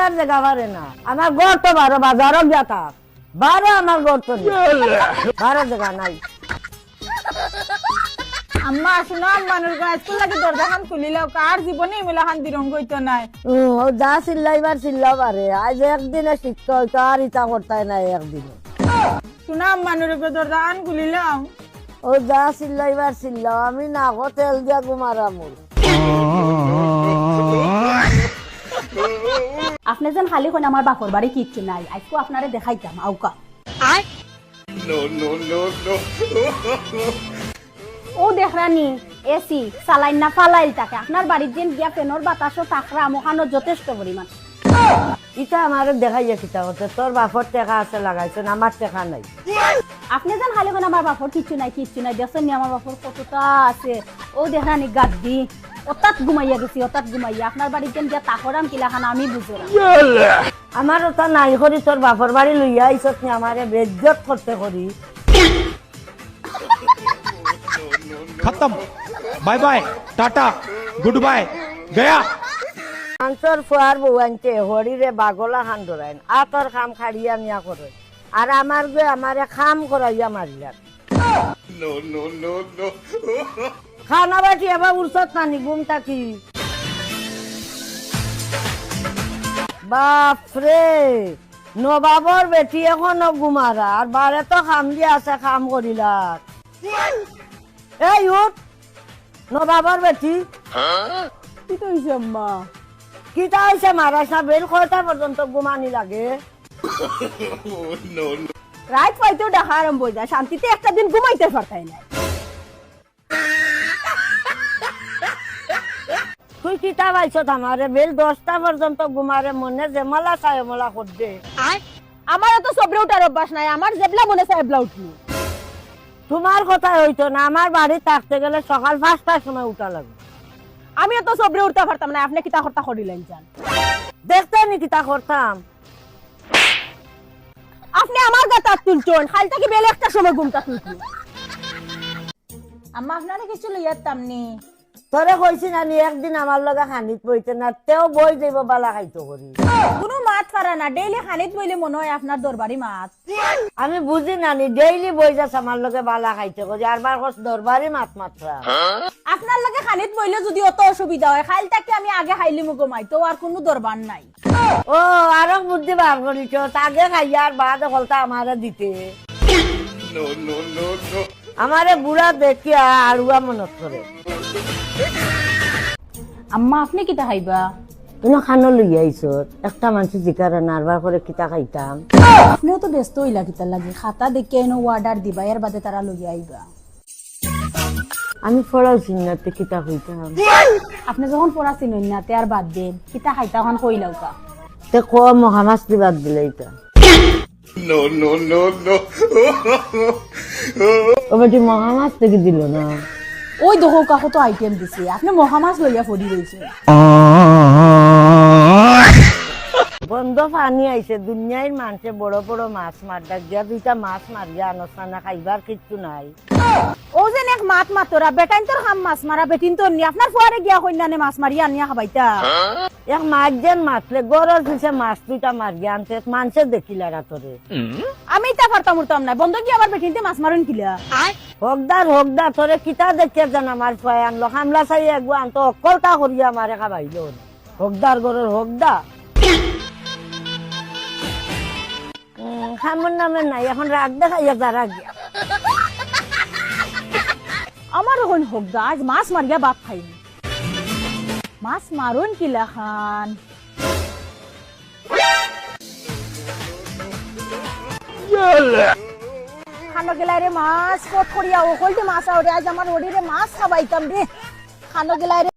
আর জায়গা পারে না আমার ঘর তো বারো বাজারও গিয়া থাক বারো আমার ঘর তো বারো জায়গা নাই আম্মা শুনো আম্মানুর স্কুল লাগে দরজাখান খুলিলাও কার জীবনে এমিলাখান বিরঙ্গ হইতো নাই ও যা চিল্লাইবার চিল্লাও পারে আজ একদিনে শিখতে হইতো আর ইচ্ছা করতে নাই একদিনে শুনো আম্মানুর দরজাখান খুলিলাম ও যা চিল্লাইবার চিল্লাও আমি না তেল দিয়া ঘুমারা মূল আপনি যেন খালি কোন আমার বাপর বাড়ি কিচ্ছু নাই আজকে আপনারে দেখাইতাম আউকা ও দেখরানি এসি চালাইন না ফালাইল থাকে আপনার বাড়ির যেন গিয়া ফেনর বাতাসও তাকরা মোখানো যথেষ্ট পরিমাণ ইটা আমার দেখাইয়া কিতা হচ্ছে তোর বাপর টেকা আছে লাগাইছেন আমার টেকা নাই আপনি যেন খালি কোন আমার বাপর কিচ্ছু নাই দেখছেন নি আমার বাপর কতটা আছে ও দেখরানি গাদ্দি অতাত ঘুমাইয়া গেছি অতাত ঘুমাইয়া আপনার বাড়ির যেন গিয়া তাকরাম কিলাখানা আমি বুঝলাম আমার ওটা নাই করি তোর বাপর বাড়ি লইয়া আইসত নি আমারে বেজ্জত করতে করি खत्म bye bye tata goodbye गया আন্তর ফুয়ার বউ আনতে হরিরে বাগলা খান ধরাইন আতর খাম খাড়িয়া নিয়া করে আর আমার গে আমারে খাম করাইয়া মারিলাম খানা বাটি এবার উঠছত নানি ঘুমটা কি বাপরে নবাবর বেটি এখনো ঘুমারা আর বারে তো খাম দিয়া আছে খাম করিলার এই উঠ নবাবর বেটি কি তো হইছে আম্মা কিটা হয়েছে মারাইস না বেল কয়টা পর্যন্ত ঘুমানি লাগে রাত পাইতেও দেখা আরম্ভ হয়ে যায় শান্তিতে একটা দিন ঘুমাইতে পারতাই না তুই কিতা পাইছ আমারে বেল 10টা পর্যন্ত ঘুমারে মনে জেমালা সায়মলা করবে আমারও তো সবরে উঠার অভ্যাস নাই আমার জেবলা মনে চায় এবলা উঠি তোমার কথা হইতো না আমার বাড়ি থাকতে গেলে সকাল 5টার সময় উঠা লাগবে আমিও তো সবরে উঠতে পারতাম না আপনি কিতা করতা করিলেন জান দেখতে নি কিতা করতাম আপনি আমার গাতা তুলছেন খালি থেকে বেলে একটা সময় ঘুমটা তুলছেন আম্মা আপনারা কিছু লইয়াতাম নি তোরে কইছি না নি একদিন আমার লগে খানিত বইতে না তেও বই যাইব বালা খাইতো করি কোনো মাত পারা না ডেইলি খানিত বইলে মনে হয় আপনার দরবারি মাত আমি বুঝি না নি ডেইলি বই যাস আমার লগে বালা খাইতে করি আর বার কস দরবারি মাত মাত্রা আপনার লাগে খানিত বইলে যদি অত অসুবিধা হয় খাইল তাকে আমি আগে খাইলি মুগমাই তো আর কোনো দরবার নাই ও আরো বুদ্ধি বার করিছ আগে খাইয়া আর বাদ হলতা আমারে দিতে আমারে বুড়া দেখিয়া আড়ুয়া মনত করে আম্মা আপনি কিতা খাইবা তুমি খানো লইয়া আইছো একটা মানুষ জিকারা নারবার করে কিতা খাইতাম আপনিও তো ব্যস্ত হইলা কিতা লাগে খাতা দেখে এনো অর্ডার দিবা এর বাদে তারা লইয়া আইবা আমি পড়াইছি না তে কিতা খাইতাম আপনি যখন পড়া চিনেন না তে আর বাদ দেন কিতা খাইতা এখন কইলাউকা তে ক মহামাস দিবাদ দিলে এটা ও বেটি মহামাস থেকে দিল না ওই দেখো কাকো তো আইটেম দিছে আপনি মহামাছ লইয়া ফড়ি রইছে বন্ধ পানি আইছে দুনিয়ার মানুষে বড় বড় মাছ মারডা গিয়া দুইটা মাছ মারিয়া আনসানা খাইবার কিচ্ছু নাই ও যেন এক মাত মাতরা বেটাইন তোর খাম মাছ মারা বেটিন তোর নি আপনার ফুয়ারে গিয়া কইনানে মাছ মারিয়া আনিয়া খাবাইতা এক মাছ যেন মাছলে গরজ দিছে মাছ দুইটা মারিয়া আনতে মানুষে দেখিলা রাতরে আমি তা পারতাম উরতাম না বন্ধ গিয়া আবার বেটিনতে মাছ মারুন কিলা হকদার তোরে কিতা দেখিয়া জান আমার ফুয়াই আনলো হামলা চাই একবার আনতো অকলতা করিয়া মারে খাবাইল হকদার গরের হকদা খামর নামে নাই এখন রাগ দেখাইয়া যারা গিয়া আমার ওখান হোক দা আজ মাছ মারিয়া বাপ খাইনি মাছ মারুন কিলা খান খানো গেলাই রে মাছ কত করিয়া ওকলতে মাছ আউরে আজ আমার ওড়ি রে মাছ খাবাইতাম রে খানো গেলাই রে